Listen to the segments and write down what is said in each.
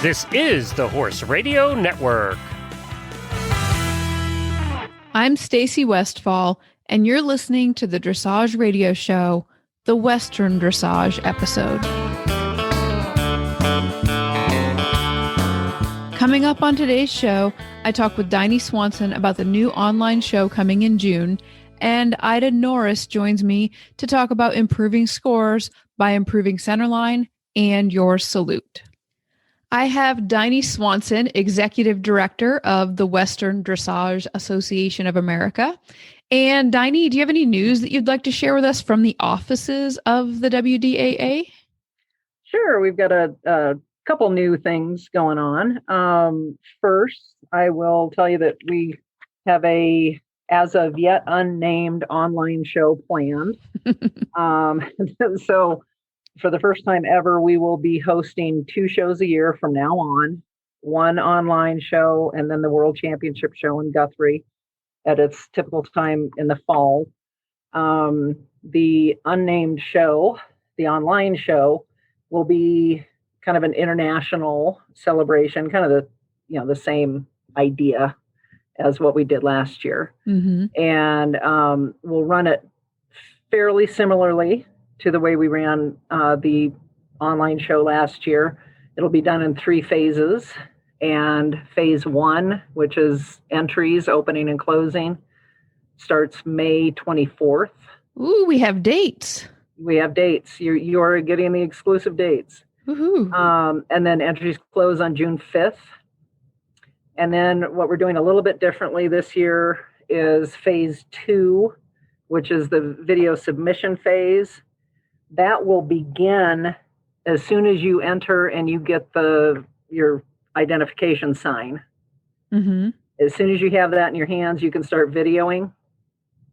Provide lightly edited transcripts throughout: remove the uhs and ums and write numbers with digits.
This is the Horse Radio Network. I'm Stacy Westfall, and you're listening to the Dressage Radio Show, the Western Dressage episode. Coming up on today's show, I talk with Dini Swanson about the new online show coming in June, and Ida Norris joins me to talk about improving scores by improving centerline and your salute. I have Dini Swanson, Executive Director of the Western Dressage Association of America. And Dini, do you have any news that you'd like to share with us from the offices of the WDAA? Sure. We've got a couple new things going on. First, I will tell you that we have a, as of yet, unnamed online show planned. So for the first time ever, we will be hosting 2 shows a year from now on, one online show and then the World Championship show in Guthrie at its typical time in the fall. The unnamed show, the online show, will be kind of an international celebration, kind of the same idea as what we did last year. Mm-hmm. And we'll run it fairly similarly to the way we ran the online show last year. It'll be done in 3 phases. And phase 1, which is entries, opening and closing, starts May 24th. Ooh, we have dates. We have dates. You're getting the exclusive dates. Woohoo. And then entries close on June 5th. And then what we're doing a little bit differently this year is phase 2, which is the video submission phase. That will begin as soon as you enter and you get your identification sign. Mm-hmm. As soon as you have that in your hands, you can start videoing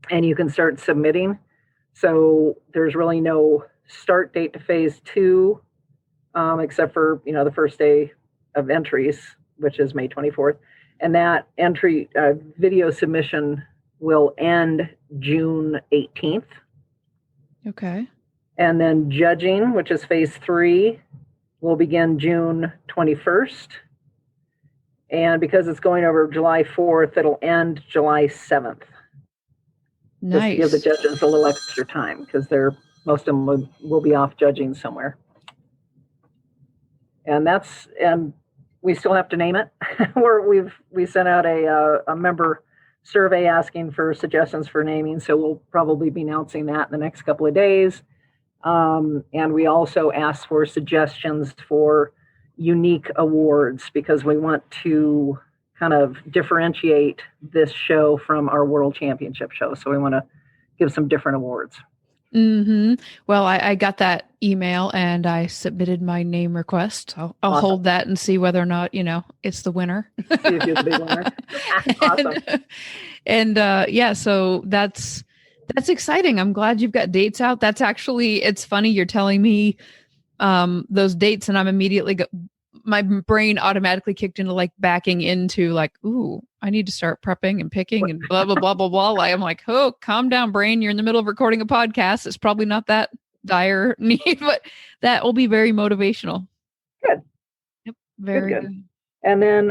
and you can start submitting. So there's really no start date to phase 2, except for, the first day of entries, which is May 24th. And that entry video submission will end June 18th. Okay. And then judging, which is phase 3, will begin June 21st. And because it's going over July 4th, it'll end July 7th. Nice. Just to give the judges a little extra time because most of them will be off judging somewhere. And we still have to name it. We sent out a member survey asking for suggestions for naming, so we'll probably be announcing that in the next couple of days. And we also asked for suggestions for unique awards because we want to kind of differentiate this show from our World Championship show. So we want to give some different awards. Mm-hmm. Well, I got that email and I submitted my name request. I'll awesome. Hold that and see whether or not, it's the winner. See if you're the big winner. Awesome. And so that's exciting. I'm glad you've got dates out. That's actually, it's funny. You're telling me those dates and I'm immediately, my brain automatically kicked into backing into ooh, I need to start prepping and picking and blah, blah, blah, blah, blah. I'm like, oh, calm down, brain. You're in the middle of recording a podcast. It's probably not that dire need, but that will be very motivational. Good. Yep. Very good. And then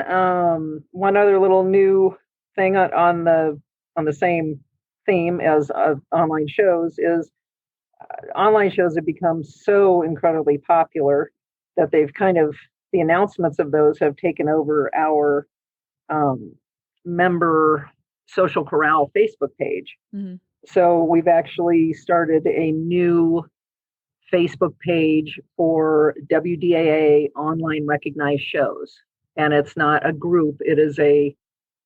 one other little new thing on the same theme as online shows is online shows have become so incredibly popular that they've the announcements of those have taken over our member Social Corral Facebook page. Mm-hmm. So we've actually started a new Facebook page for WDAA online recognized shows. And it's not a group, it is a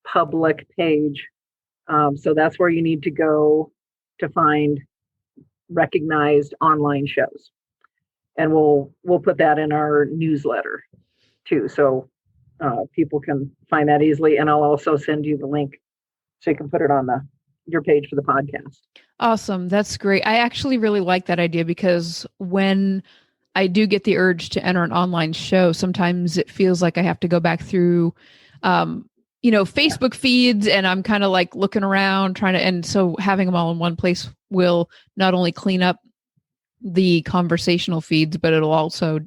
public page. So that's where you need to go to find recognized online shows. And we'll put that in our newsletter too. So people can find that easily. And I'll also send you the link so you can put it on your page for the podcast. Awesome. That's great. I actually really like that idea because when I do get the urge to enter an online show, sometimes it feels like I have to go back through, Facebook feeds, and I'm kind of looking around and so having them all in one place will not only clean up the conversational feeds, but it'll also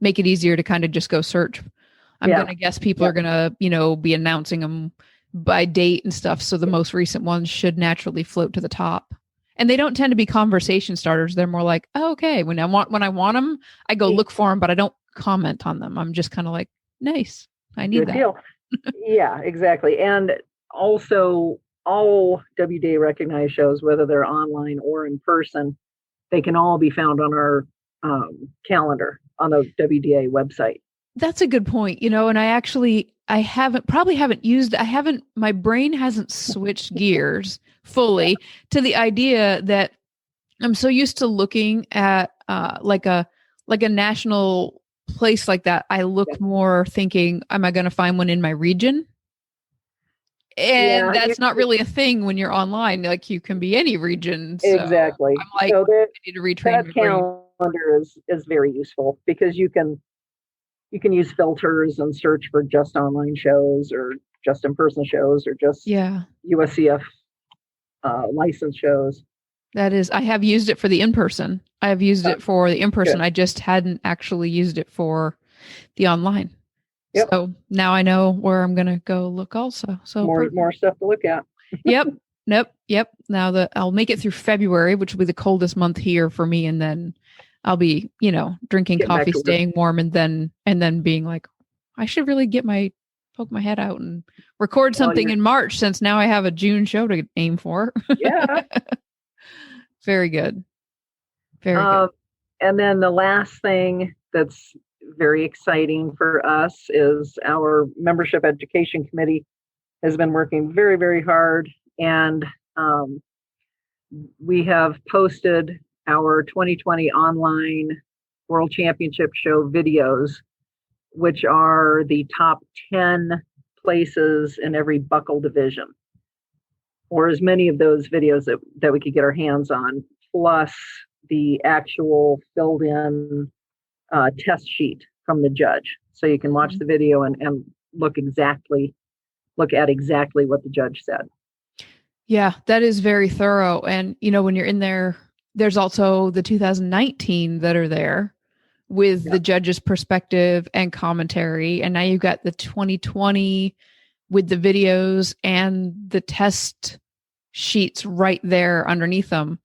make it easier to kind of just go search. I'm going to guess people are going to, be announcing them by date and stuff. So the most recent ones should naturally float to the top. And they don't tend to be conversation starters. They're more like, oh, okay, when I want them, I go look for them, but I don't comment on them. I'm just kind of like, nice. I need that. Deal. Yeah, exactly. And also all WDA recognized shows, whether they're online or in person, they can all be found on our calendar on the WDA website. That's a good point. And I haven't used, my brain hasn't switched gears fully to the idea that I'm so used to looking at like a national place like that. I look more thinking, am I going to find one in my region? And that's not really a thing when you're online. Like you can be any region. So exactly. I'm like, I need to retrain that calendar is very useful because you can use filters and search for just online shows or just in-person shows or just USCF licensed shows. That is, I have used it for the in-person. I have used it for the in-person. Good. I just hadn't actually used it for the online. Yep. So now I know where I'm going to go look also. So more stuff to look at. Yep. Now I'll make it through February, which will be the coldest month here for me. And then I'll be, drinking coffee, staying warm, and then being like, I should really poke my head out and record something in March, since now I have a June show to aim for. Yeah. Very good. Very good. And then the last thing that's very exciting for us is our membership education committee has been working very, very hard. And we have posted our 2020 online World Championship Show videos, which are the top 10 places in every buckle division, or as many of those videos that we could get our hands on, plus the actual filled in test sheet from the judge. So you can watch the video and look at exactly what the judge said. Yeah, that is very thorough. And, when you're in there, there's also the 2019 that are there with the judge's perspective and commentary. And now you've got the 2020 with the videos and the test sheets right there underneath them.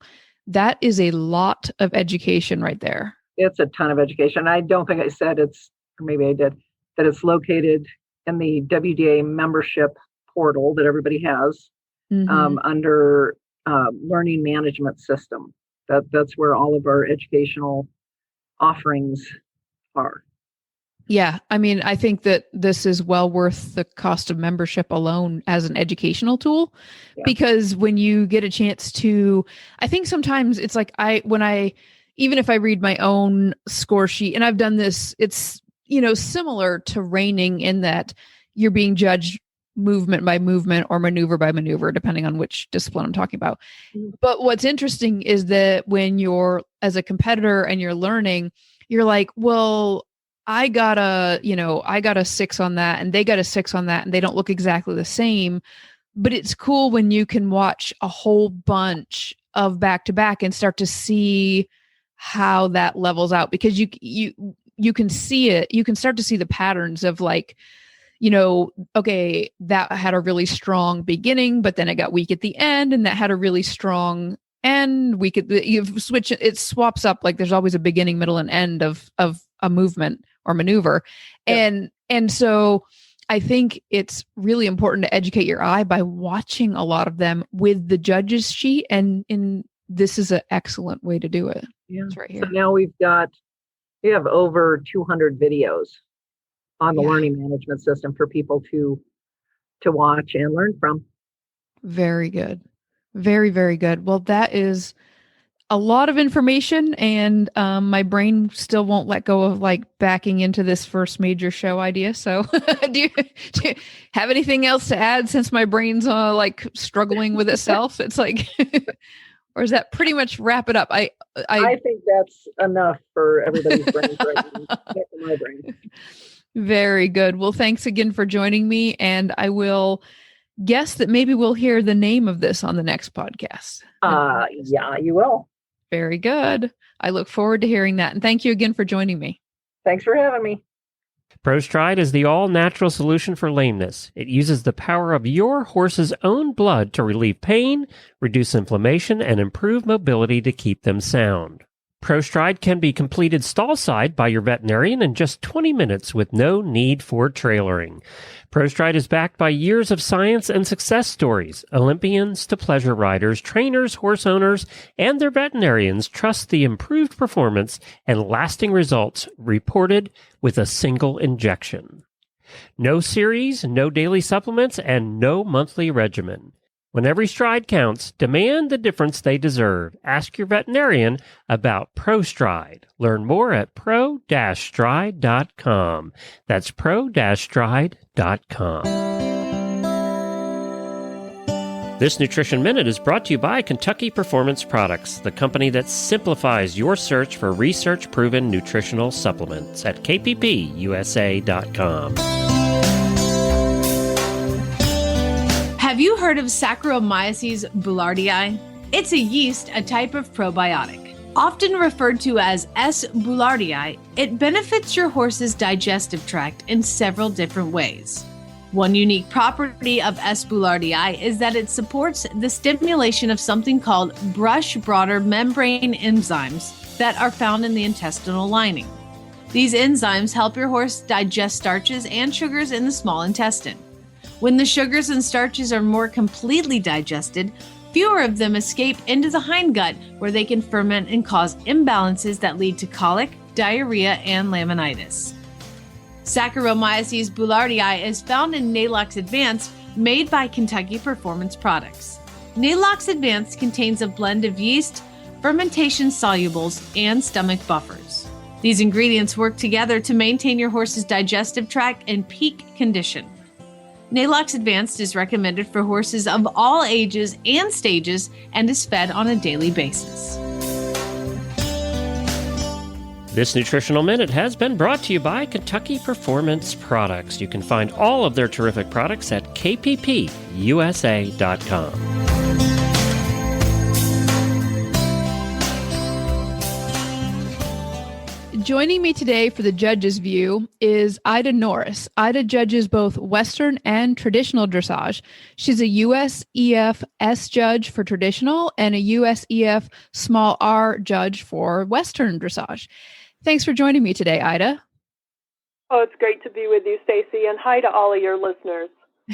That is a lot of education right there. It's a ton of education. I don't think I said or maybe I did, that it's located in the WDA membership portal that everybody has under learning management system. That's where all of our educational offerings are. Yeah. I mean, I think that this is well worth the cost of membership alone as an educational tool, because when you get a chance to, I think sometimes it's like even if I read my own score sheet, and I've done this, it's, similar to reining in that you're being judged movement by movement or maneuver by maneuver, depending on which discipline I'm talking about. But what's interesting is that when you're as a competitor and you're learning, you're like, well, I got a 6 on that and they got a 6 on that, and they don't look exactly the same. But it's cool when you can watch a whole bunch of back to back and start to see how that levels out, because you can see it. You can start to see the patterns of like, okay, that had a really strong beginning, but then it got weak at the end, and that had a really strong end. You switch it swaps up. Like there's always a beginning, middle, and end of a movement or maneuver. Yeah. And so I think it's really important to educate your eye by watching a lot of them with the judge's sheet. And this is an excellent way to do it. Yeah. It's right here. So now we have over 200 videos on the learning management system for people to watch and learn from. Very good. Very, very good. Well, that is a lot of information, and my brain still won't let go of like backing into this first major show idea. So do you have anything else to add, since my brain's like struggling with itself? It's like, or is that pretty much wrap it up? I think that's enough for everybody's brains right now. Not for my brain. Very good. Well, thanks again for joining me. And I will guess that maybe we'll hear the name of this on the next podcast. Yeah, you will. Very good. I look forward to hearing that. And thank you again for joining me. Thanks for having me. ProStride is the all-natural solution for lameness. It uses the power of your horse's own blood to relieve pain, reduce inflammation, and improve mobility to keep them sound. ProStride can be completed stall-side by your veterinarian in just 20 minutes with no need for trailering. ProStride is backed by years of science and success stories. Olympians to pleasure riders, trainers, horse owners, and their veterinarians trust the improved performance and lasting results reported with a single injection. No series, no daily supplements, and no monthly regimen. When every stride counts, demand the difference they deserve. Ask your veterinarian about ProStride. Learn more at pro-stride.com. That's pro-stride.com. This Nutrition Minute is brought to you by Kentucky Performance Products, the company that simplifies your search for research-proven nutritional supplements at kppusa.com. Have you heard of Saccharomyces boulardii? It's a yeast, a type of probiotic. Often referred to as S. boulardii, it benefits your horse's digestive tract in several different ways. One unique property of S. boulardii is that it supports the stimulation of something called brush-border membrane enzymes that are found in the intestinal lining. These enzymes help your horse digest starches and sugars in the small intestine. When the sugars and starches are more completely digested, fewer of them escape into the hindgut where they can ferment and cause imbalances that lead to colic, diarrhea, and laminitis. Saccharomyces boulardii is found in Nalox Advanced, made by Kentucky Performance Products. Nalox Advanced contains a blend of yeast, fermentation solubles, and stomach buffers. These ingredients work together to maintain your horse's digestive tract in peak condition. Nalox Advanced is recommended for horses of all ages and stages and is fed on a daily basis. This Nutritional Minute has been brought to you by Kentucky Performance Products. You can find all of their terrific products at kppusa.com. Joining me today for the judge's view is Ida Norris. Ida judges both Western and traditional dressage. She's a USEF S judge for traditional and a USEF small R judge for Western dressage. Thanks for joining me today, Ida. Oh, it's great to be with you, Stacy, and hi to all of your listeners.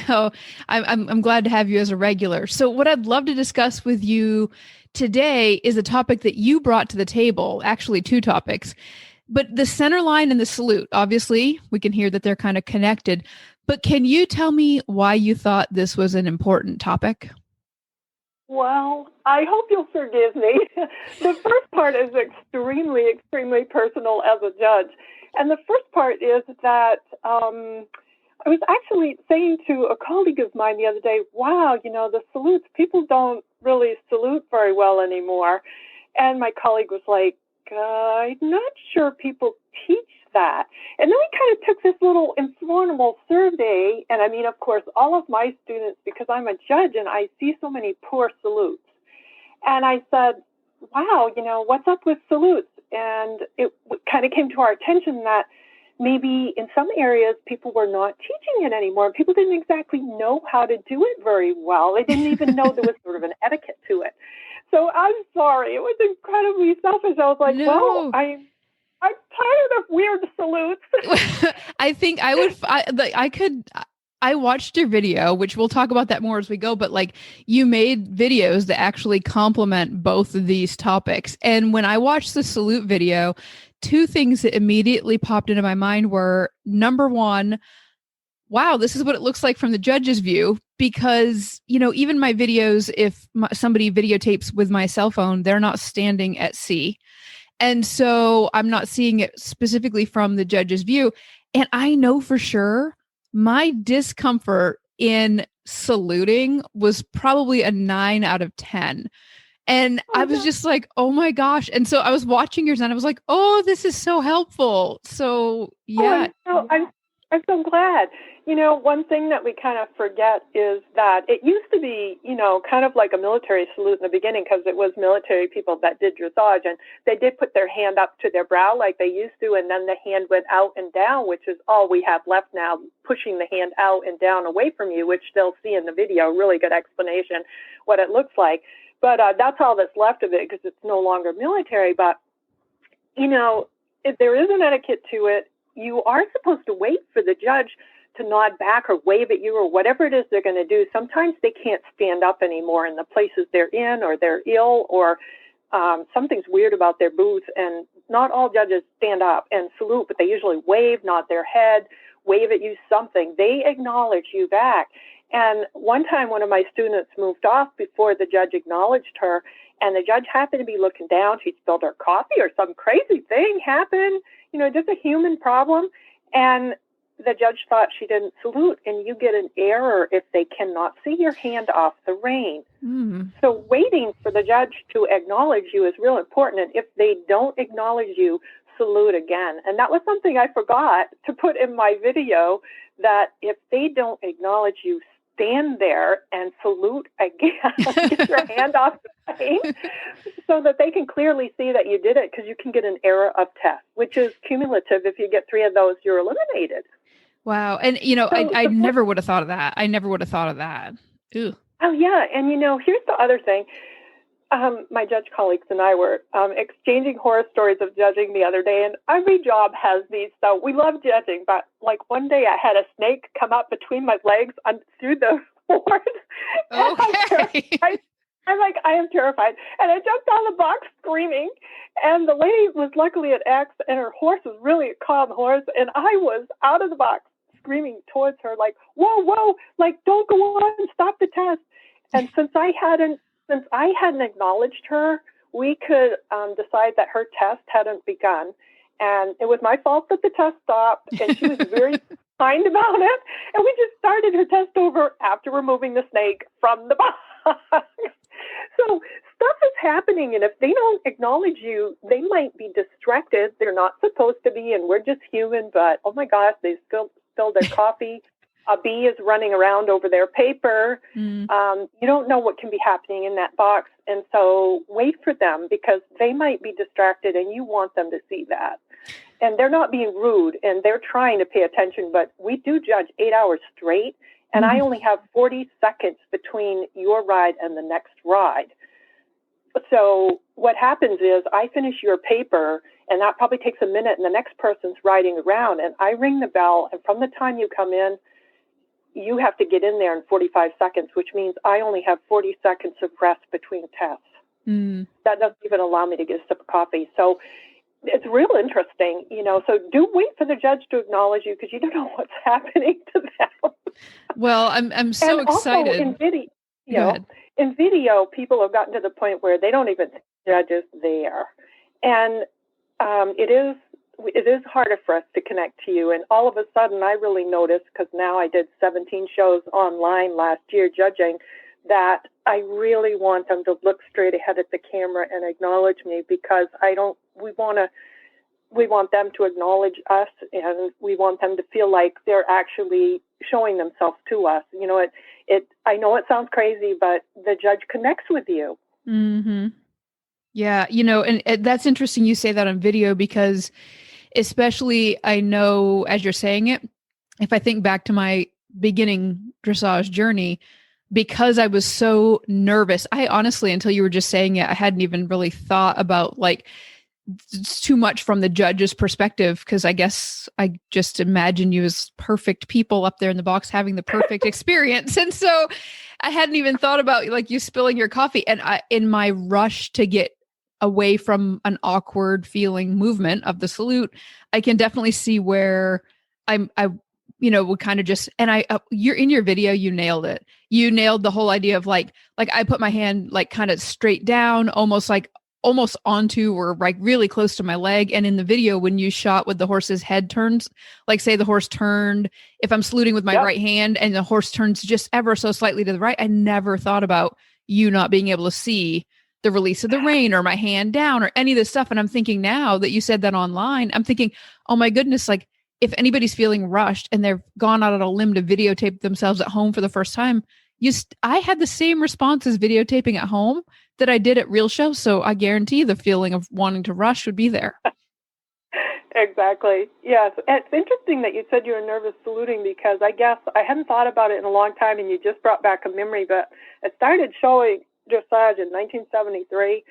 Oh, I'm glad to have you as a regular. So what I'd love to discuss with you today is a topic that you brought to the table, actually two topics. But the centerline and the salute, obviously, we can hear that they're kind of connected. But can you tell me why you thought this was an important topic? Well, I hope you'll forgive me. The first part is extremely personal as a judge. And the first part is that I was actually saying to a colleague of mine the other day, wow, the salutes, people don't really salute very well anymore. And my colleague was like, I'm not sure people teach that. And then we kind of took this little informal survey. And I mean, of course, all of my students, because I'm a judge and I see so many poor salutes. And I said, wow, what's up with salutes? And it kind of came to our attention that maybe in some areas people were not teaching it anymore. People didn't exactly know how to do it very well. They didn't even know there was sort of an etiquette to it. So I'm sorry. It was incredibly selfish. I was like, no. Well, I'm tired of weird salutes. I think I watched your video, which we'll talk about that more as we go, but like you made videos that actually complement both of these topics. And when I watched the salute video, two things that immediately popped into my mind were, number one, wow, this is what it looks like from the judge's view, because, even my videos, if somebody videotapes with my cell phone, they're not standing at C. And so I'm not seeing it specifically from the judge's view. And I know for sure my discomfort in saluting was probably a 9 out of 10. And I was just like, oh my gosh. And so I was watching yours and I was like, oh, this is so helpful. So yeah. I'm so glad. One thing that we kind of forget is that it used to be, kind of like a military salute in the beginning, because it was military people that did dressage, and they did put their hand up to their brow like they used to, and then the hand went out and down, which is all we have left now, pushing the hand out and down away from you, which they'll see in the video, really good explanation what it looks like. But that's all that's left of it, because it's no longer military. But, if there is an etiquette to it, you are supposed to wait for the judge to nod back or wave at you or whatever it is they're going to do. Sometimes they can't stand up anymore in the places they're in, or they're ill, or something's weird about their booth. And not all judges stand up and salute, but they usually wave, nod their head, wave at you, something. They acknowledge you back. And one time, one of my students moved off before the judge acknowledged her, and the judge happened to be looking down. She spilled her coffee or some crazy thing happened, just a human problem. And the judge thought she didn't salute, and you get an error if they cannot see your hand off the rein. So waiting for the judge to acknowledge you is real important. And if they don't acknowledge you, salute again. And that was something I forgot to put in my video, that if they don't acknowledge you, stand there and salute again. Get your hand off the rein so that they can clearly see that you did it, because you can get an error of test, which is cumulative. If you get 3 of those, you're eliminated. Wow. And, I never would have thought of that. I never would have thought of that. Ooh. Oh, yeah. And, here's the other thing. My judge colleagues and I were exchanging horror stories of judging the other day, and every job has these. So we love judging, but like one day I had a snake come up between my legs through the board. Okay. I'm like, I am terrified. And I jumped on the box screaming, and the lady was luckily an ex, and her horse was really a calm horse, and I was out of the box screaming towards her like, whoa, like, don't go on, stop the test. And since I hadn't acknowledged her, we could decide that her test hadn't begun. And it was my fault that the test stopped, and she was very kind about it. And we just started her test over after removing the snake from the box. So stuff is happening, and if they don't acknowledge you, they might be distracted. They're not supposed to be, and we're just human, but oh my gosh, they spilled their coffee. A bee is running around over their paper. You don't know what can be happening in that box. And so wait for them, because they might be distracted, and you want them to see that. And they're not being rude, and they're trying to pay attention, but we do judge 8 hours straight. And I only have 40 seconds between your ride and the next ride. So what happens is I finish your paper, and that probably takes a minute, and the next person's riding around, and I ring the bell, and from the time you come in, you have to get in there in 45 seconds, which means I only have 40 seconds of rest between tests. That doesn't even allow me to get a sip of coffee. So it's real interesting, so do wait for the judge to acknowledge you, because you don't know what's happening to them. Well, I'm so and excited. Also in video, people have gotten to the point where they don't even think the judge is there. And it is harder for us to connect to you. And all of a sudden, I really noticed, because now I did 17 shows online last year judging, that I really want them to look straight ahead at the camera and acknowledge me, because we want them to acknowledge us, and we want them to feel like they're actually showing themselves to us. I know it sounds crazy, but the judge connects with you. Yeah. And that's interesting you say that on video, because especially I know as you're saying it, if I think back to my beginning dressage journey, because I was so nervous, I honestly, until you were just saying it, I hadn't even really thought about it's too much from the judge's perspective, because I guess I just imagine you as perfect people up there in the box having the perfect experience. And so I hadn't even thought about you spilling your coffee. And in my rush to get away from an awkward feeling movement of the salute, I can definitely see where I would kind of just, and you're in your video, you nailed it. You nailed the whole idea of like I put my hand kind of straight down, almost onto or really close to my leg. And in the video, when you shot with the horse's head turns, say the horse turned, if I'm saluting with my right hand and the horse turns just ever so slightly to the right, I never thought about you not being able to see the release of the rein or my hand down or any of this stuff. And I'm thinking now that you said that online, I'm thinking, oh my goodness, if anybody's feeling rushed and they've gone out on a limb to videotape themselves at home for the first time, I had the same responses videotaping at home that I did at real shows. So I guarantee the feeling of wanting to rush would be there. Exactly. Yes. It's interesting that you said you were nervous saluting, because I guess I hadn't thought about it in a long time, and you just brought back a memory, but I started showing dressage in 1973,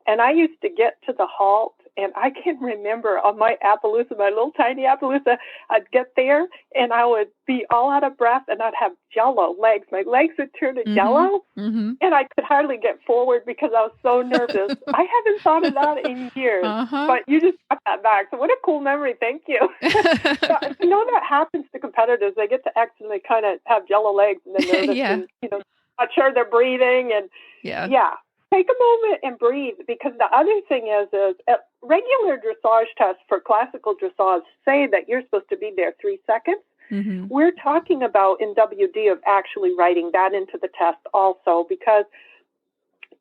and I used to get to the halt, and I can remember on my Appaloosa, my little tiny Appaloosa, I'd get there and I would be all out of breath, and I'd have jello legs. My legs would turn to jello, and I could hardly get forward because I was so nervous. I haven't thought of that in years, but you just got that back. So what a cool memory. Thank you. But, you know, that happens to competitors. They get to X and they kind of have jello legs, and then nervous and, you know, not sure they're breathing. And take a moment and breathe, because the other thing is regular dressage tests for classical dressage say that you're supposed to be there 3 seconds. We're talking about in WD of actually writing that into the test also, because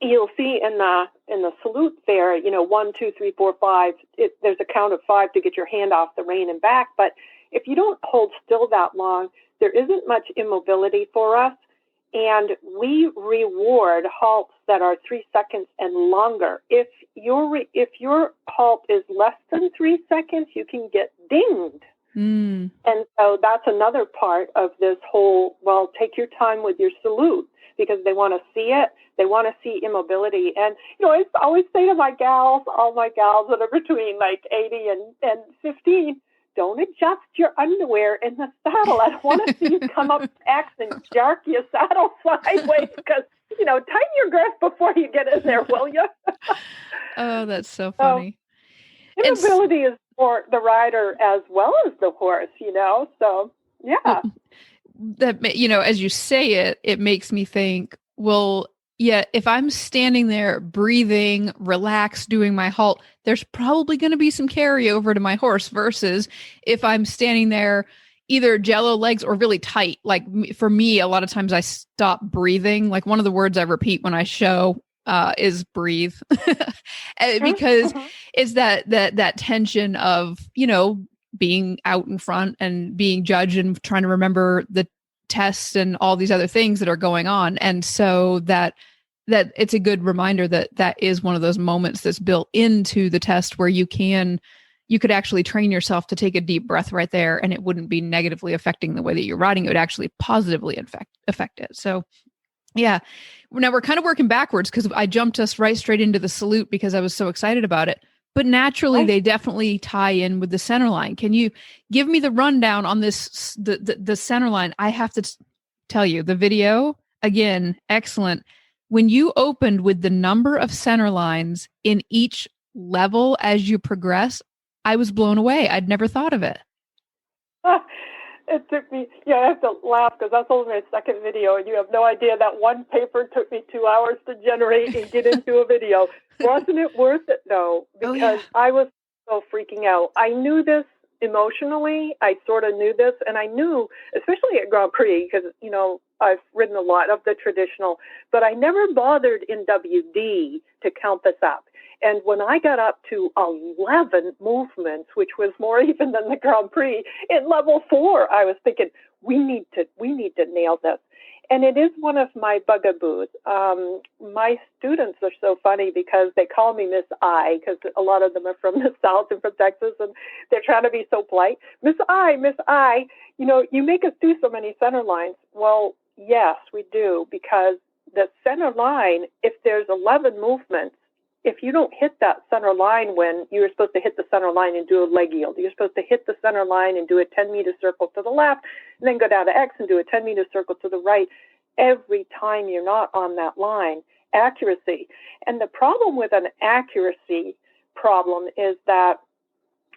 you'll see in the salute there, you know, 1, 2, 3, 4, 5. There's a count of 5 to get your hand off the rein and back. But if you don't hold still that long, there isn't much immobility for us. And we reward halts that are 3 seconds and longer. If your halt is less than 3 seconds, you can get dinged. And so that's another part of this whole, well, take your time with your salute, because they want to see it. They want to see immobility. And, you know, I always say to my gals, all my gals that are between like 80 and 15, don't adjust your underwear in the saddle. I don't want to see you come up X and jerk your saddle sideways, because, you know, tighten your grip before you get in there, will you? Oh, that's so funny. Immobility is for the rider as well as the horse, you know? So, yeah. That, you know, as you say it, it makes me think, well, yeah, if I'm standing there breathing, relaxed, doing my halt, there's probably going to be some carryover to my horse, versus if I'm standing there either jello legs or really tight. Like for me, a lot of times I stop breathing. Like one of the words I repeat when I show is breathe, because it's that tension of, you know, being out in front and being judged and trying to remember the tests and all these other things that are going on. And so that it's a good reminder that is one of those moments that's built into the test where you could actually train yourself to take a deep breath right there, and it wouldn't be negatively affecting the way that you're riding. It would actually positively affect it. So yeah, now we're kind of working backwards, because I jumped us right straight into the salute because I was so excited about it. But naturally, they definitely tie in with the centerline. Can you give me the rundown on this, the centerline? I have to tell you, the video, again, excellent. When you opened with the number of centerlines in each level as you progress, I was blown away. I'd never thought of it. It took me, I have to laugh because that's only my second video, and you have no idea that one paper took me 2 hours to generate and get into a video. Wasn't it worth it, though? Because I was so freaking out. I knew this emotionally. I sort of knew this, and I knew, especially at Grand Prix, because, you know, I've ridden a lot of the traditional, but I never bothered in WD to count this up. And when I got up to 11 movements, which was more even than the Grand Prix, in level 4, I was thinking, we need to nail this. And it is one of my bugaboos. My students are so funny because they call me Miss I, because a lot of them are from the South and from Texas, and they're trying to be so polite. Miss I, you know, you make us do so many center lines. Well, yes, we do, because the center line, if there's 11 movements, if you don't hit that center line when you're supposed to hit the center line and do a leg yield, you're supposed to hit the center line and do a 10-meter circle to the left, and then go down to X and do a 10-meter circle to the right. Every time you're not on that line, accuracy. And the problem with an accuracy problem is that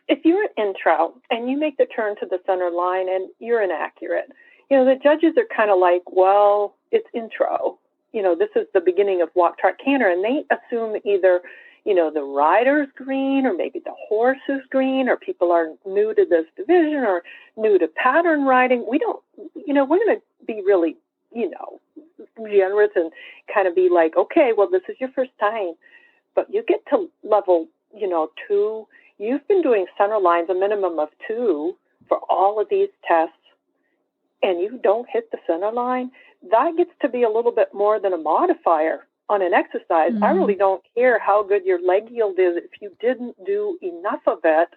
if you're an intro and you make the turn to the center line and you're inaccurate, you know, the judges are kind of like, well, it's intro. You know, this is the beginning of walk, trot, canter, and they assume either, you know, the rider's green, or maybe the horse is green, or people are new to this division or new to pattern riding. We don't, you know, we're going to be really, you know, generous and kind of be like, okay, well, this is your first time, but you get to level, you know, 2. You've been doing center lines, a minimum of 2 for all of these tests and you don't hit the center line, that gets to be a little bit more than a modifier on an exercise. I really don't care how good your leg yield is if you didn't do enough of it,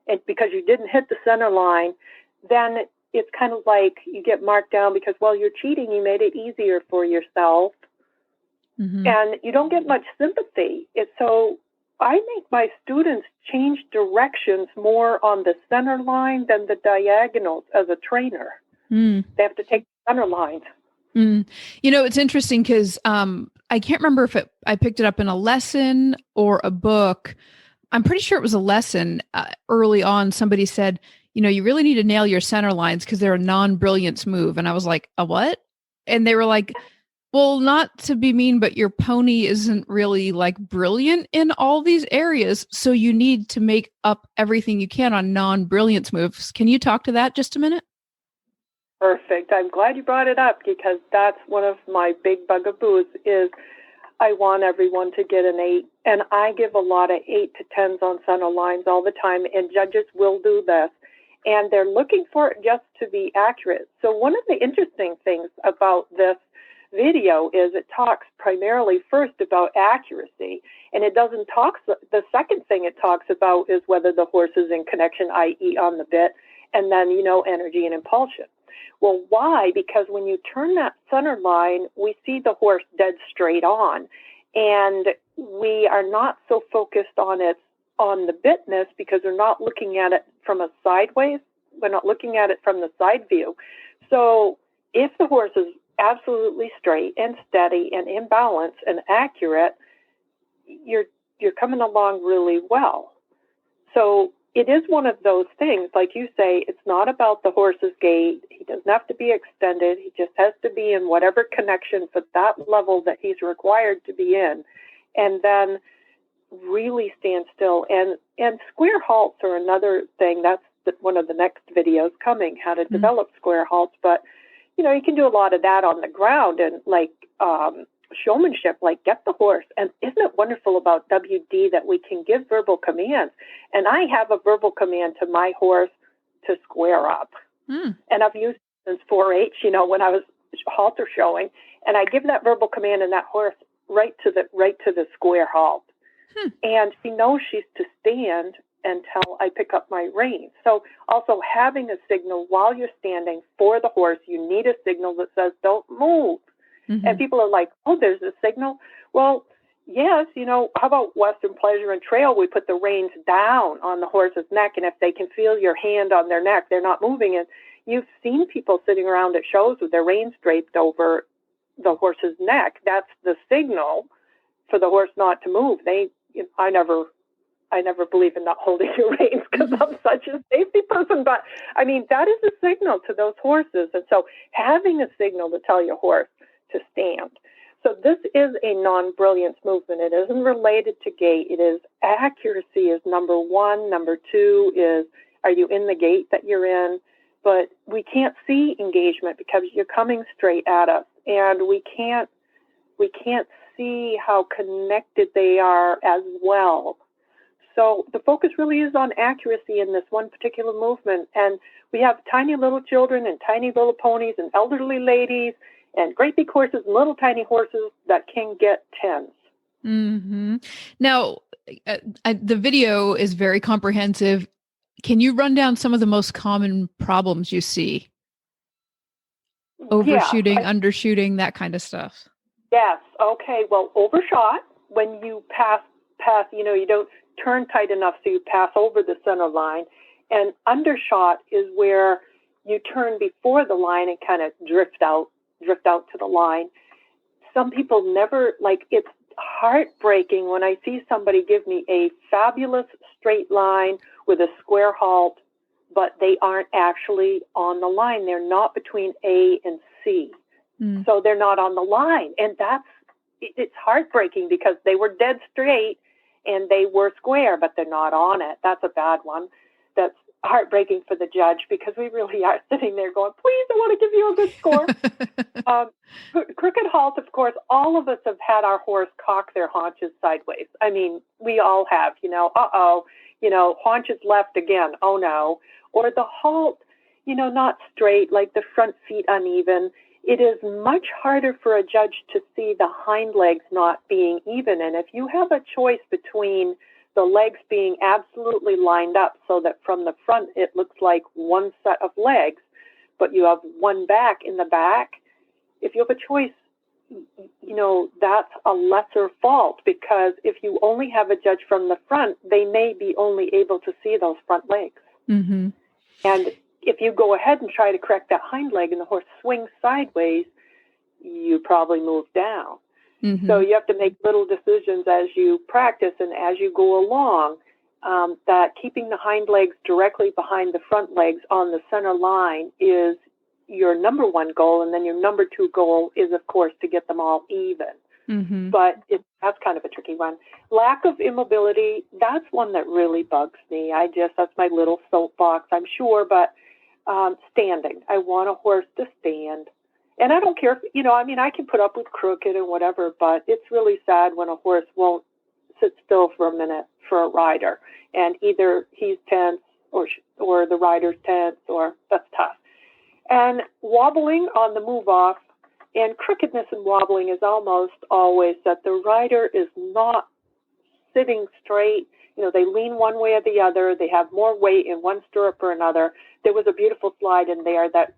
and because you didn't hit the center line, then it's kind of like you get marked down because, well, you're cheating. You made it easier for yourself. And you don't get much sympathy. So I make my students change directions more on the center line than the diagonals as a trainer. They have to take center lines. You know, it's interesting because I can't remember if I picked it up in a lesson or a book. I'm pretty sure it was a lesson. Early on, somebody said, you know, you really need to nail your center lines because they're a non-brilliance move. And I was like, a what? And they were like, well, not to be mean, but your pony isn't really like brilliant in all these areas. So you need to make up everything you can on non-brilliance moves. Can you talk to that just a minute? Perfect. I'm glad you brought it up because that's one of my big bugaboos is I want everyone to get an 8. And I give a lot of 8 to 10s on center lines all the time, and judges will do this. And they're looking for it just to be accurate. So one of the interesting things about this video is it talks primarily first about accuracy, and it doesn't talk, the second thing it talks about is whether the horse is in connection, i.e. on the bit, and then, you know, energy and impulsion. Well, why? Because when you turn that center line, we see the horse dead straight on, and we are not so focused on the bitness because we're not looking at it from a sideways. We're not looking at it from the side view. So if the horse is absolutely straight and steady and in balance and accurate, you're coming along really well. So it is one of those things, like you say, it's not about the horse's gait. He doesn't have to be extended. He just has to be in whatever connection for that level that he's required to be in, and then really stand still. And square halts are another thing. That's one of the next videos coming, how to develop square halts. But, you know, you can do a lot of that on the ground and like showmanship, like get the horse. And isn't it wonderful about WD that we can give verbal commands? And I have a verbal command to my horse to square up. And I've used it since 4-H, you know, when I was halter showing. And I give that verbal command and that horse right to the square halt. And she knows she's to stand until I pick up my reins. So also having a signal while you're standing for the horse, you need a signal that says, don't move. And people are like, oh, there's a signal. Well, yes, you know, how about Western Pleasure and Trail? We put the reins down on the horse's neck, and if they can feel your hand on their neck, they're not moving. And you've seen people sitting around at shows with their reins draped over the horse's neck. That's the signal for the horse not to move. I never believe in not holding your reins because I'm such a safety person. But I mean, that is a signal to those horses. And so having a signal to tell your horse to stand. So this is a non-brilliance movement. It isn't related to gait. It is accuracy is number one. Number two is, are you in the gait that you're in? But we can't see engagement because you're coming straight at us, and we can't see how connected they are as well. So the focus really is on accuracy in this one particular movement. And we have tiny little children and tiny little ponies and elderly ladies and great big horses and little tiny horses that can get 10s. Now, the video is very comprehensive. Can you run down some of the most common problems you see? Overshooting, undershooting, that kind of stuff. Yes. Okay. Well, overshot, when you pass, you know, you don't turn tight enough so you pass over the center line. And undershot is where you turn before the line and kind of drift out to the line. Some people never, like, it's heartbreaking when I see somebody give me a fabulous straight line with a square halt, but they aren't actually on the line. They're not between A and C. So they're not on the line. And it's heartbreaking because they were dead straight and they were square, but they're not on it. That's a bad one. That's heartbreaking for the judge because we really are sitting there going, please, I want to give you a good score. Crooked halt, of course, all of us have had our horse cock their haunches sideways. I mean, we all have, you know, haunches left again, oh no. or the halt, not straight, like the front feet uneven, it is much harder for a judge to see the hind legs not being even. And if you have a choice between the legs being absolutely lined up so that from the front it looks like one set of legs, but you have one back in the back, if you have a choice, that's a lesser fault, because if you only have a judge from the front, they may be only able to see those front legs. Mm-hmm. And if you go ahead and try to correct that hind leg and the horse swings sideways, you probably move down. Mm-hmm. So you have to make little decisions as you practice and as you go along, that keeping the hind legs directly behind the front legs on the center line is your number one goal, and then your number two goal is, of course, to get them all even. Mm-hmm. But that's kind of a tricky one. Lack of immobility, that's one that really bugs me. That's my little soapbox, I'm sure, but standing. I want a horse to stand. And I don't care if, I can put up with crooked and whatever, but it's really sad when a horse won't sit still for a minute for a rider. And either he's tense or the rider's tense, or that's tough. And wobbling on the move off, and crookedness and wobbling is almost always that the rider is not sitting straight. They lean one way or the other. They have more weight in one stirrup or another. There was a beautiful slide in there that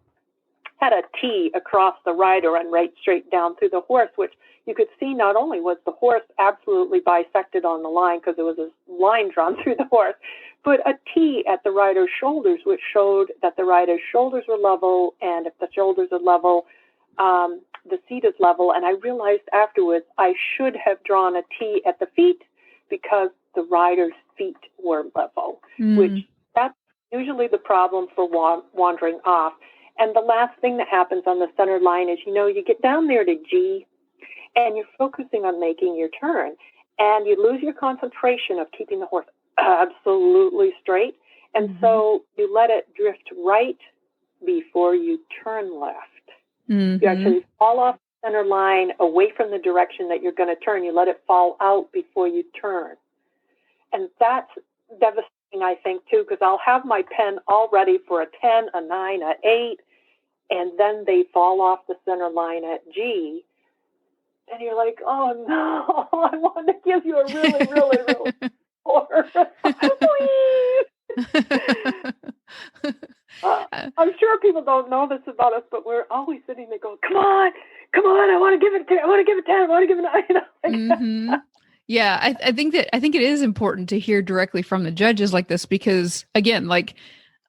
had a T across the rider and right straight down through the horse, which you could see not only was the horse absolutely bisected on the line because there was a line drawn through the horse, but a T at the rider's shoulders, which showed that the rider's shoulders were level, and if the shoulders are level, the seat is level. And I realized afterwards I should have drawn a T at the feet because the rider's feet were level, which that's usually the problem for wandering off. And the last thing that happens on the center line is, you get down there to G and you're focusing on making your turn, and you lose your concentration of keeping the horse absolutely straight. And so you let it drift right before you turn left. You actually fall off the center line away from the direction that you're going to turn. You let it fall out before you turn. And that's devastating, I think, too, because I'll have my pen all ready for a 10, a 9, a 8, and then they fall off the center line at G. And you're like, oh, no, I want to give you a really, really, really score. I'm sure people don't know this about us, but we're always sitting there going, come on, I want to give it 10, I want to give it 10, I want to give it 9. Yeah, I think it is important to hear directly from the judges like this, because again,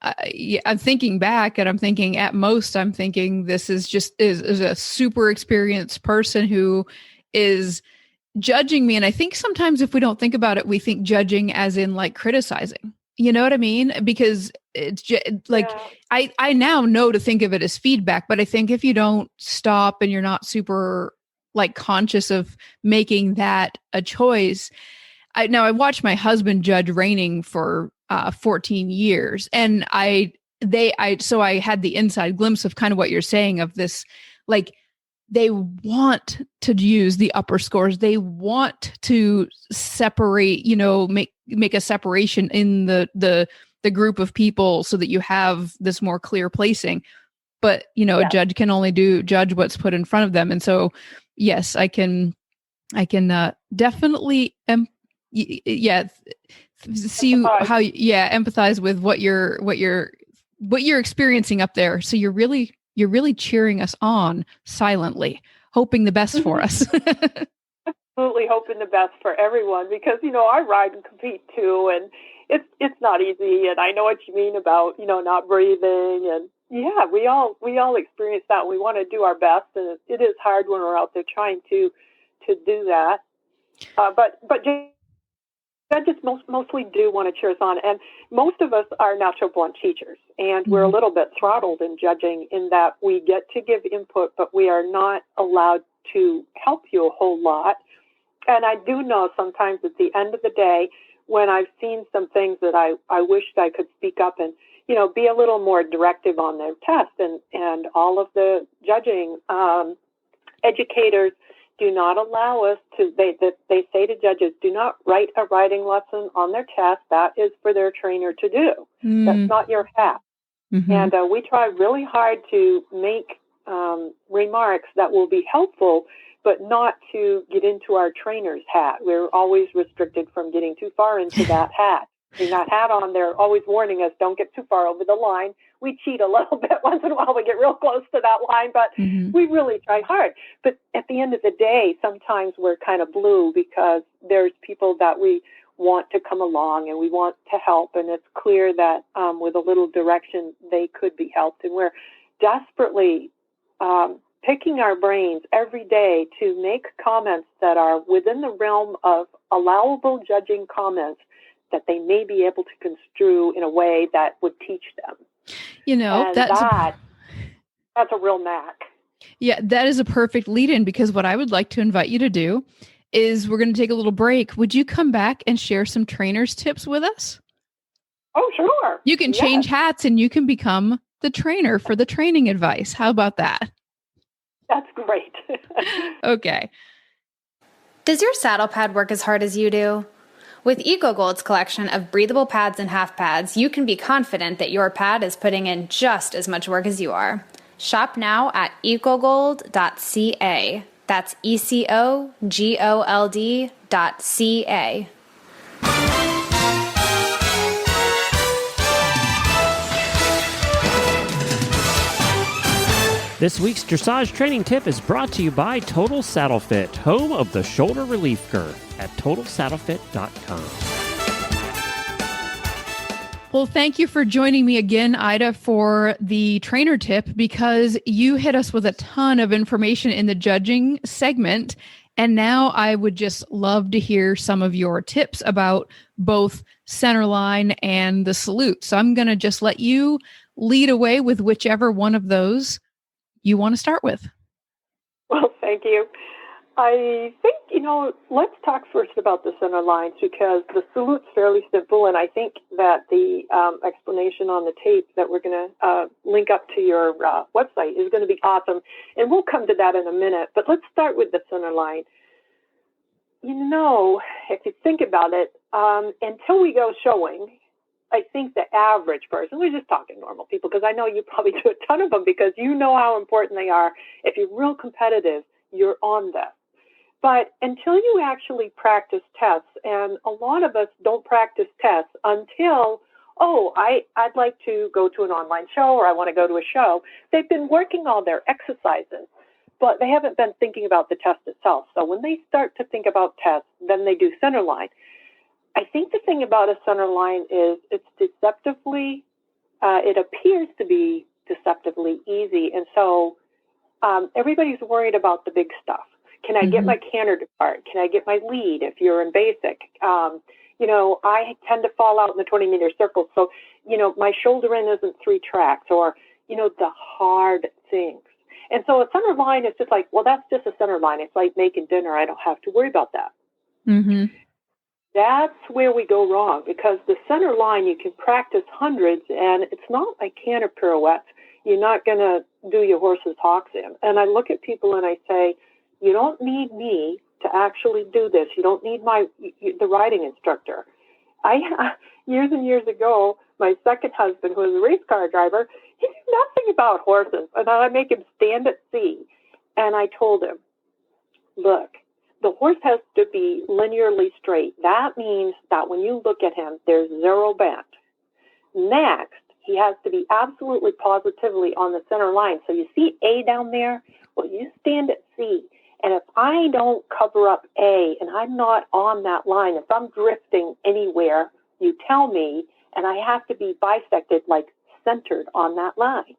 I'm thinking back and I'm thinking this is a super experienced person who is judging me. And I think sometimes if we don't think about it, we think judging as in criticizing, you know what I mean? Because it's just I now know to think of it as feedback, but I think if you don't stop and you're not super conscious of making that a choice. I watched my husband judge reining for 14 years, and so I had the inside glimpse of kind of what you're saying of this, they want to use the upper scores. They want to separate, make a separation in the group of people so that you have this more clear placing. But, a judge can only judge what's put in front of them. And so, yes, I can definitely, see how, empathize with what you're experiencing up there. So you're really cheering us on silently, hoping the best for us. Absolutely hoping the best for everyone, because, I ride and compete too. And it's not easy. And I know what you mean about, not breathing. And yeah, we all experience that. We want to do our best. And it is hard when we're out there trying to do that. But judges mostly do want to cheer us on. And most of us are natural born teachers. And we're a little bit throttled in judging in that we get to give input, but we are not allowed to help you a whole lot. And I do know sometimes at the end of the day, when I've seen some things that I wished I could speak up and, be a little more directive on their test, and all of the judging educators do not allow us to, they say to judges, do not write a riding lesson on their test. That is for their trainer to do. That's not your hat. Mm-hmm. And we try really hard to make remarks that will be helpful, but not to get into our trainer's hat. We're always restricted from getting too far into that hat. In that hat on, they're always warning us, don't get too far over the line. We cheat a little bit once in a while. We get real close to that line, but we really try hard. But at the end of the day, sometimes we're kind of blue because there's people that we want to come along and we want to help. And it's clear that with a little direction, they could be helped. And we're desperately picking our brains every day to make comments that are within the realm of allowable judging comments that they may be able to construe in a way that would teach them. You know, and that's a real knack. Yeah, that is a perfect lead-in, because what I would like to invite you to do is we're going to take a little break. Would you come back and share some trainer's tips with us? Oh, sure. You can change hats and you can become the trainer for the training advice. How about that? That's great. Okay. Does your saddle pad work as hard as you do? With EcoGold's collection of breathable pads and half pads, you can be confident that your pad is putting in just as much work as you are. Shop now at ecogold.ca. That's ECOGOLD.ca. This week's dressage training tip is brought to you by Total Saddle Fit, home of the shoulder relief girth at TotalSaddleFit.com. Well, thank you for joining me again, Ida, for the trainer tip, because you hit us with a ton of information in the judging segment. And now I would just love to hear some of your tips about both centerline and the salute. So I'm going to just let you lead away with whichever one of those you want to start with. Well, thank you. I think, let's talk first about the center lines, because the salute's fairly simple, and I think that the explanation on the tape that we're going to link up to your website is going to be awesome, and we'll come to that in a minute. But let's start with the center line. If you think about it, until we go showing, I think the average person, we're just talking normal people, because I know you probably do a ton of them because you know how important they are. If you're real competitive, you're on them. But until you actually practice tests, and a lot of us don't practice tests until, I'd like to go to an online show, or I want to go to a show. They've been working all their exercises, but they haven't been thinking about the test itself. So when they start to think about tests, then they do centerline. I think the thing about a center line is it's deceptively, it appears to be deceptively easy. And so everybody's worried about the big stuff. Can I get my canter depart? Can I get my lead if you're in basic? I tend to fall out in the 20-meter circle. So, my shoulder in isn't 3 tracks, or, the hard things. And so a center line is just like, well, that's just a center line. It's like making dinner. I don't have to worry about that. Mm-hmm. That's where we go wrong, because the center line, you can practice hundreds, and it's not like canter pirouettes. You're not going to do your horse's hocks in. And I look at people and I say, you don't need me to actually do this. You don't need the riding instructor. Years and years ago, my second husband, who was a race car driver, he knew nothing about horses. And I make him stand at sea. And I told him, look, the horse has to be linearly straight. That means that when you look at him, there's 0 bend. Next, he has to be absolutely positively on the center line. So you see A down there? Well, you stand at C. And if I don't cover up A and I'm not on that line, if I'm drifting anywhere, you tell me, and I have to be bisected, like centered on that line.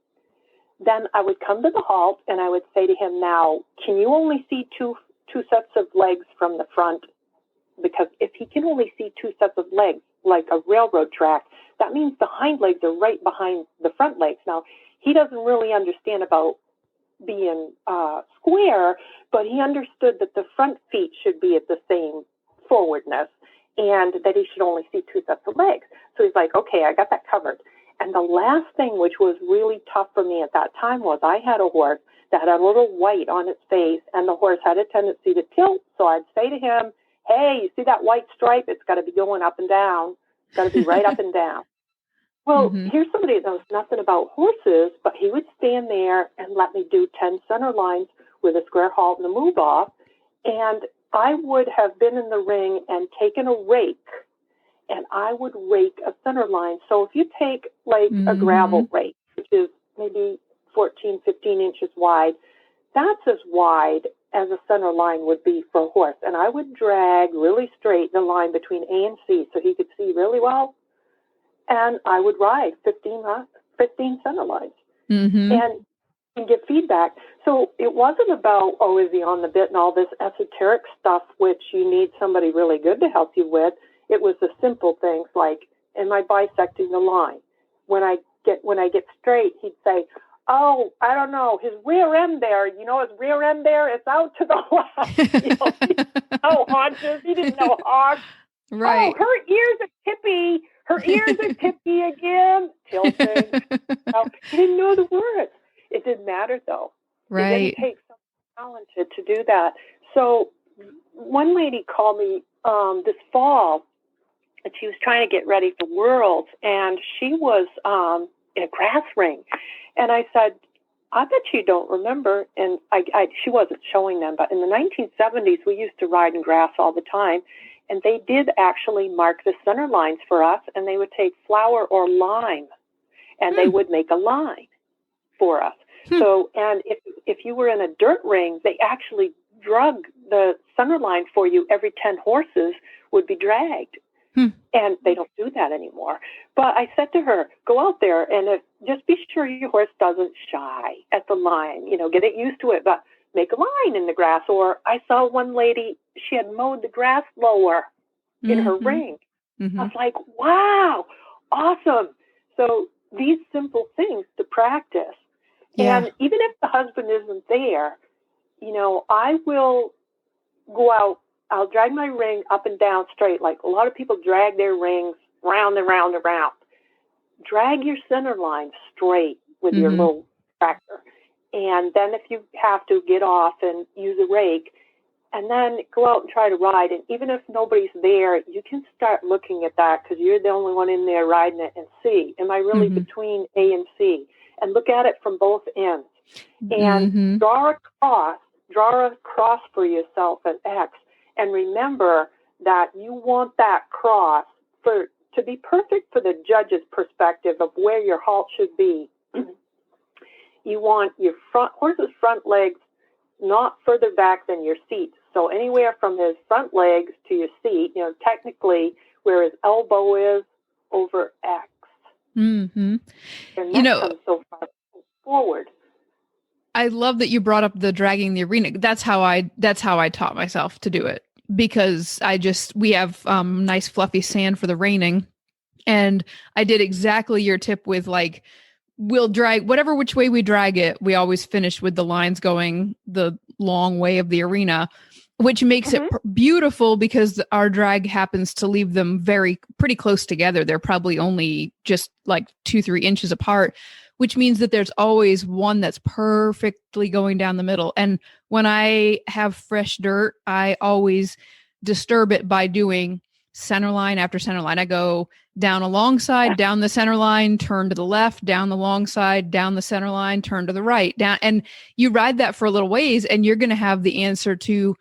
Then I would come to the halt and I would say to him, now, can you only see two sets of legs from the front? Because if he can only see 2 sets of legs, like a railroad track, that means the hind legs are right behind the front legs. Now, he doesn't really understand about being square, but he understood that the front feet should be at the same forwardness and that he should only see 2 sets of legs. So he's like, okay, I got that covered. And the last thing, which was really tough for me at that time, was I had a horse that had a little white on its face, and the horse had a tendency to tilt. So I'd say to him, hey, you see that white stripe? It's got to be going up and down. It's got to be right up and down. Well, here's somebody that knows nothing about horses, but he would stand there and let me do 10 center lines with a square halt and a move off. And I would have been in the ring and taken a rake, and I would rake a center line. So if you take like a gravel rake, which is maybe 14, 15 inches wide, that's as wide as a center line would be for a horse. And I would drag really straight the line between A and C so he could see really well. And I would ride 15 center lines and get feedback. So it wasn't about, oh, is he on the bit and all this esoteric stuff, which you need somebody really good to help you with. It was the simple things like, am I bisecting the line? When I get straight, he'd say, oh, I don't know, his rear end there, his rear end there, it's out to the left. Oh, haunches, he didn't know hogs. Right. Oh, her ears are tippy. Her ears are tippy again. Tilting. He didn't know the words. It didn't matter, though. Right. It didn't take someone talented to do that. So one lady called me this fall, and she was trying to get ready for Worlds, and she was in a grass ring. And I said, I bet you don't remember. And she wasn't showing them, but in the 1970s, we used to ride in grass all the time. And they did actually mark the center lines for us, and they would take flour or lime, and they would make a line for us. So, and if you were in a dirt ring, they actually drug the center line for you. Every 10 horses would be dragged. And they don't do that anymore. But I said to her, go out there and just be sure your horse doesn't shy at the line. Get it used to it, but make a line in the grass. Or I saw one lady, she had mowed the grass lower in her ring. I was like, wow, awesome. So these simple things to practice. Yeah. And even if the husband isn't there, I will go out. I'll drag my ring up and down straight. Like a lot of people drag their rings round and round and round. Drag your center line straight with your little tractor. And then if you have to, get off and use a rake, and then go out and try to ride. And even if nobody's there, you can start looking at that because you're the only one in there riding it and see, am I really between A and C? And look at it from both ends. And draw a cross for yourself at X. And remember that you want that cross to be perfect for the judge's perspective of where your halt should be. You want your horse's front legs not further back than your seat. So anywhere from his front legs to your seat, technically where his elbow is over X. And that comes so far forward. I love that you brought up the dragging the arena. That's how I taught myself to do it, because we have nice fluffy sand for the reining. And I did exactly your tip with like, we'll drag which way we drag it. We always finish with the lines going the long way of the arena, which makes it beautiful because our drag happens to leave them pretty close together. They're probably only just like 2-3 inches apart, which means that there's always one that's perfectly going down the middle. And when I have fresh dirt, I always disturb it by doing center line after center line. I go down alongside, down the center line, turn to the left, down the long side, down the center line, turn to the right, down. And you ride that for a little ways, and you're going to have the answer to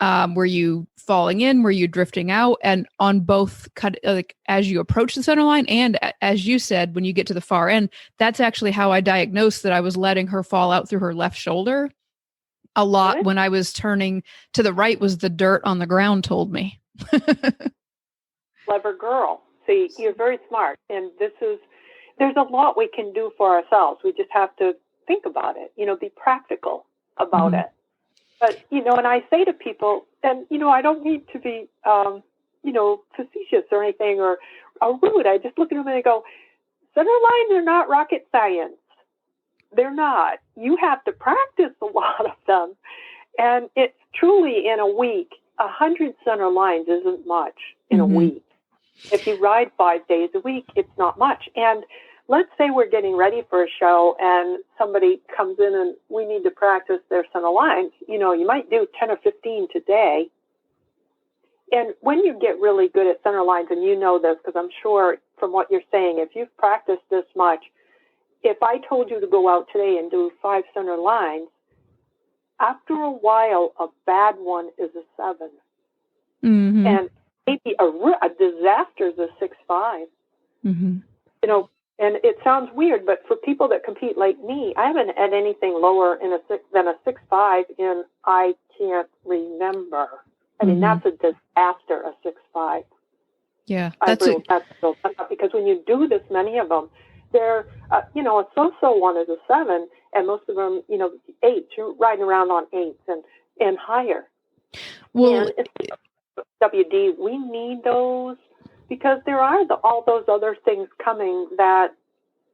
were you falling in, were you drifting out, and on both as you approach the center line, and as you said, when you get to the far end. That's actually how I diagnosed that I was letting her fall out through her left shoulder a lot. When I was turning to the right was the dirt on the ground told me. Clever girl. See, you're very smart. And there's a lot we can do for ourselves. We just have to think about it, be practical about it. But, and I say to people, and, I don't mean to be, facetious or anything or rude. I just look at them and I go, center lines are not rocket science. They're not. You have to practice a lot of them. And it's truly in a week, 100 center lines isn't much in a week. If you ride 5 days a week, it's not much. And let's say we're getting ready for a show and somebody comes in and we need to practice their center lines. You know, you might do 10 or 15 today. And when you get really good at center lines, and you know this because I'm sure from what you're saying, if you've practiced this much, if I told you to go out today and do 5 center lines, after a while, a bad one is a 7. Mm-hmm. And maybe a disaster is a 6-5. Mm-hmm. You know, and it sounds weird, but for people that compete like me, I haven't had anything lower than a 6-5 in I can't remember. I mean, that's a disaster, a 6-5. Yeah, that's because when you do this many of them, they're, you know, a so-so one is a 7, and most of them, you know, 8. You're riding around on 8s and higher. Well, and WD, we need those because there are all those other things coming that,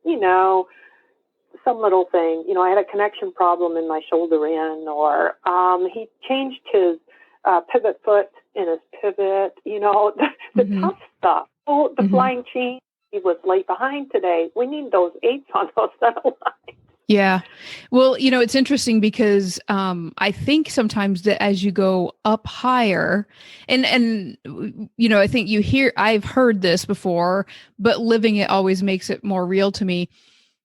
you know, some little thing. You know, I had a connection problem in my shoulder in, or he changed his pivot foot in his pivot, you know, the tough stuff. Oh, the flying change, he was late behind today. We need those 8s on those center lines. Yeah. Well, you know, it's interesting because I think sometimes that as you go up higher and, you know, I think I've heard this before, but living it always makes it more real to me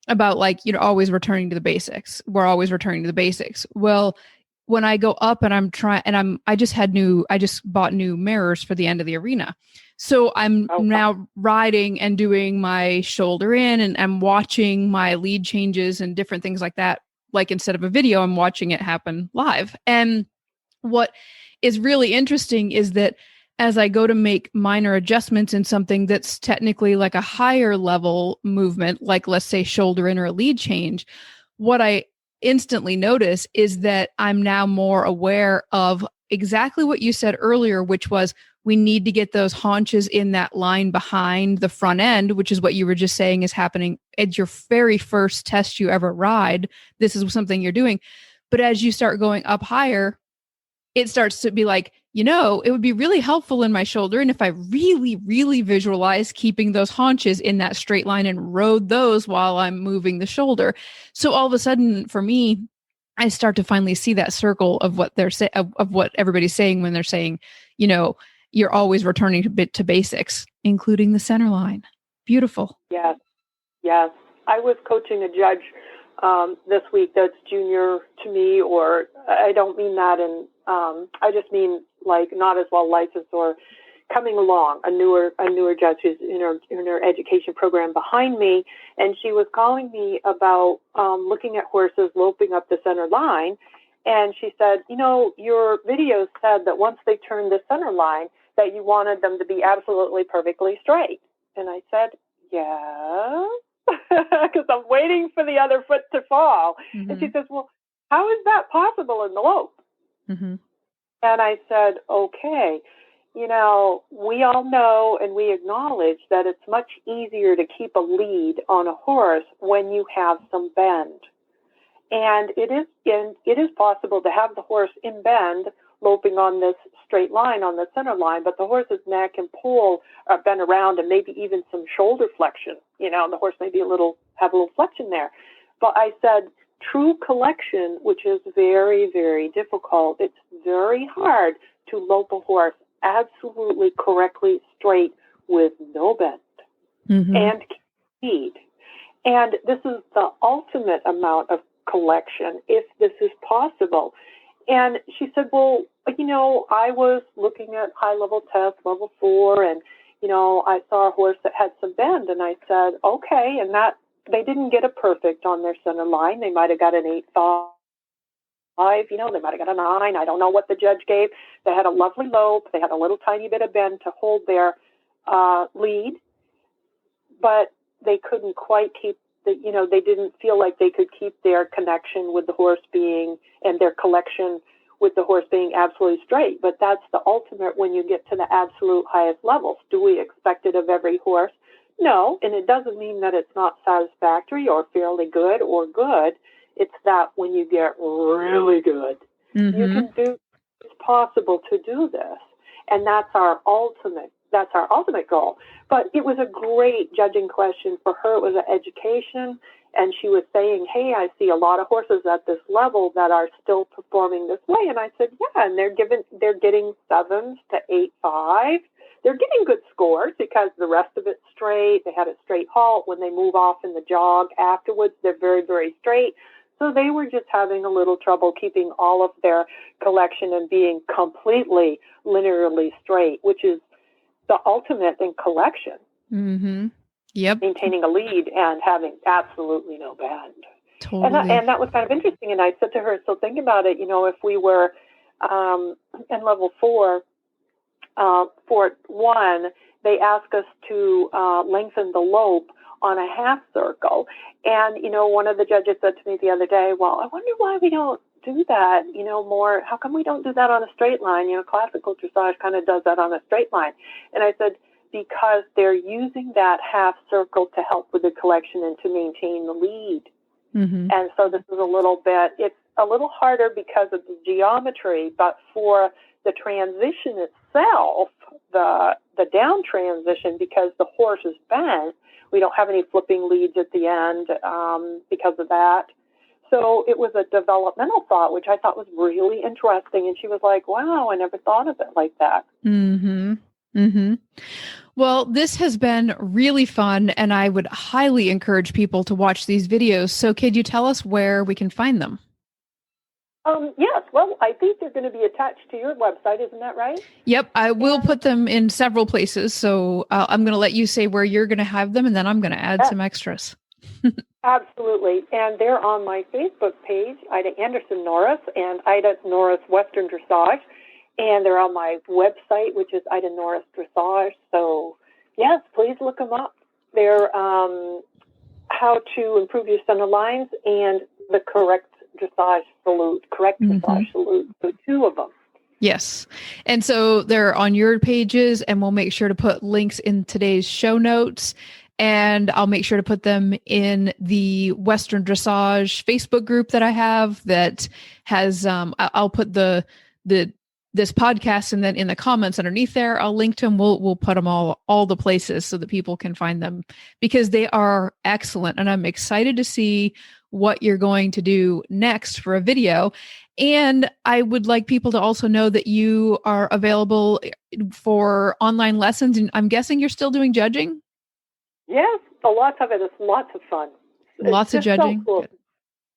about like, you know, always returning to the basics. We're always returning to the basics. Well, when I go up and I just bought new mirrors for the end of the arena. So I'm now riding and doing my shoulder in, and I'm watching my lead changes and different things like that. Like instead of a video, I'm watching it happen live. And what is really interesting is that as I go to make minor adjustments in something that's technically like a higher level movement, like let's say shoulder in or a lead change, what I instantly notice is that I'm now more aware of exactly what you said earlier, which was we need to get those haunches in that line behind the front end, which is what you were just saying is happening at your very first test you ever ride. This is something you're doing. But as you start going up higher, it starts to be like, you know, it would be really helpful in my shoulder. And if I really, really visualize keeping those haunches in that straight line and rode those while I'm moving the shoulder. So all of a sudden for me, I start to finally see that circle of what they're saying, of what everybody's saying when they're saying, you know, you're always returning to basics, including the center line. Beautiful. Yes. Yes. I was coaching a judge this week that's junior to me, or I don't mean that in, I just mean like not as well licensed or coming along, a newer judge who's in her education program behind me, and she was calling me about looking at horses loping up the center line, and she said, you know, your video said that once they turned the center line that you wanted them to be absolutely perfectly straight. And I said, yeah, because I'm waiting for the other foot to fall. And she says, well, how is that possible in the lope? And I said, okay, you know, we all know and we acknowledge that it's much easier to keep a lead on a horse when you have some bend. And it is possible to have the horse in bend loping on this straight line on the center line, but the horse's neck and poll are bent around and maybe even some shoulder flexion. You know, the horse may be have a little flexion there. But I said, true collection, which is very, very difficult. It's very hard to lope a horse absolutely correctly straight with no bend and speed. And this is the ultimate amount of collection if this is possible. And she said, well, you know, I was looking at high-level tests, level 4, and, you know, I saw a horse that had some bend. And I said, okay, and that they didn't get a perfect on their center line. They might have got an 8-5, you know, they might have got a 9. I don't know what the judge gave. They had a lovely lope. They had a little tiny bit of bend to hold their lead, but they couldn't quite keep you know, they didn't feel like they could keep their connection with the horse being, and their collection with the horse being absolutely straight. But that's the ultimate when you get to the absolute highest levels. Do we expect it of every horse? No, and it doesn't mean that it's not satisfactory or fairly good or good. It's that when you get really good, you can do, it's possible to do this. And that's our ultimate that's our ultimate goal. But it was a great judging question for her. It was an education. And she was saying, hey, I see a lot of horses at this level that are still performing this way. And I said, yeah, and they're getting 7s to 8.5. They're getting good scores because the rest of it's straight. They had a straight halt. When they move off in the jog afterwards, they're very, very straight. So they were just having a little trouble keeping all of their collection and being completely linearly straight, which is the ultimate in collection. Mm-hmm. Yep. Maintaining a lead and having absolutely no bend. Totally. And that was kind of interesting. And I said to her, so think about it, if we were in level 4, for 1, they ask us to lengthen the lope on a half circle. And, one of the judges said to me the other day, well, I wonder why we don't do that, more. How come we don't do that on a straight line? Classical dressage kind of does that on a straight line. And I said, because they're using that half circle to help with the collection and to maintain the lead. Mm-hmm. And so this is it's a little harder because of the geometry, but for the transition itself, the down transition, because the horse is bent, we don't have any flipping leads at the end because of that. So it was a developmental thought, which I thought was really interesting. And she was like, wow, I never thought of it like that. Mm-hmm. Mm-hmm. Well, this has been really fun, and I would highly encourage people to watch these videos. So could you tell us where we can find them? Yes. Well, I think they're going to be attached to your website. Isn't that right? Yep. I will put them in several places. So I'm going to let you say where you're going to have them, and then I'm going to add some extras. Absolutely. And they're on my Facebook page, Ida Anderson Norris and Ida Norris Western Dressage. And they're on my website, which is Ida Norris Dressage. So, yes, please look them up. They're how to improve your centerlines and the correct dressage salute, dressage salute. So 2 of them. Yes. And so they're on your pages, and we'll make sure to put links in today's show notes. And I'll make sure to put them in the Western Dressage Facebook group that I have that has, I'll put this podcast, and then in the comments underneath there, I'll link to them. We'll put them all the places so that people can find them, because they are excellent. And I'm excited to see what you're going to do next for a video. And I would like people to also know that you are available for online lessons. And I'm guessing you're still doing judging? Yes, lots of it. It's lots of fun. Lots of judging. So cool.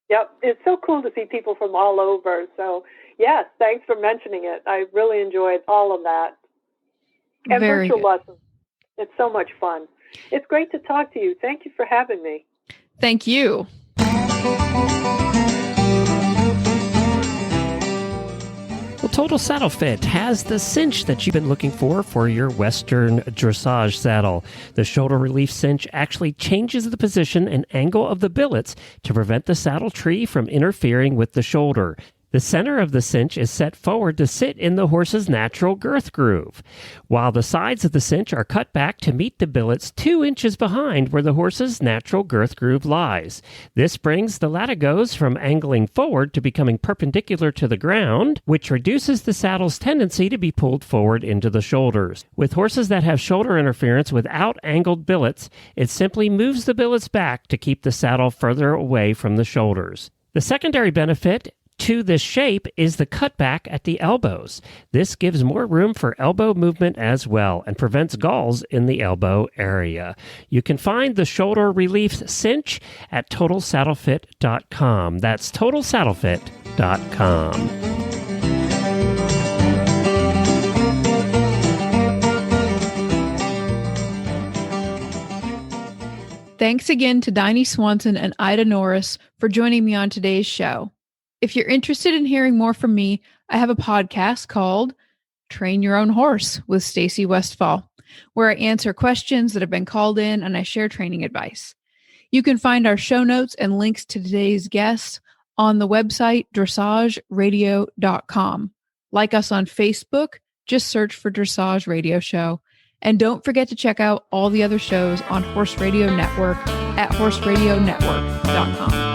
Yep. It's so cool to see people from all over. So, yes, thanks for mentioning it. I really enjoyed all of that. And Very virtual good. lessons. It's so much fun. It's great to talk to you. Thank you for having me. Thank you. Well, Total Saddle Fit has the cinch that you've been looking for your Western dressage saddle. The shoulder relief cinch actually changes the position and angle of the billets to prevent the saddle tree from interfering with the shoulder. The center of the cinch is set forward to sit in the horse's natural girth groove, while the sides of the cinch are cut back to meet the billets 2 inches behind where the horse's natural girth groove lies. This brings the latigos from angling forward to becoming perpendicular to the ground, which reduces the saddle's tendency to be pulled forward into the shoulders. With horses that have shoulder interference without angled billets, it simply moves the billets back to keep the saddle further away from the shoulders. The secondary benefit to this shape is the cutback at the elbows. This gives more room for elbow movement as well and prevents galls in the elbow area. You can find the shoulder relief cinch at TotalSaddleFit.com. That's TotalSaddleFit.com. Thanks again to Dini Swanson and Ida Norris for joining me on today's show. If you're interested in hearing more from me, I have a podcast called Train Your Own Horse with Stacy Westfall, where I answer questions that have been called in and I share training advice. You can find our show notes and links to today's guests on the website dressageradio.com. Like us on Facebook, just search for Dressage Radio Show. And don't forget to check out all the other shows on Horse Radio Network at horseradionetwork.com.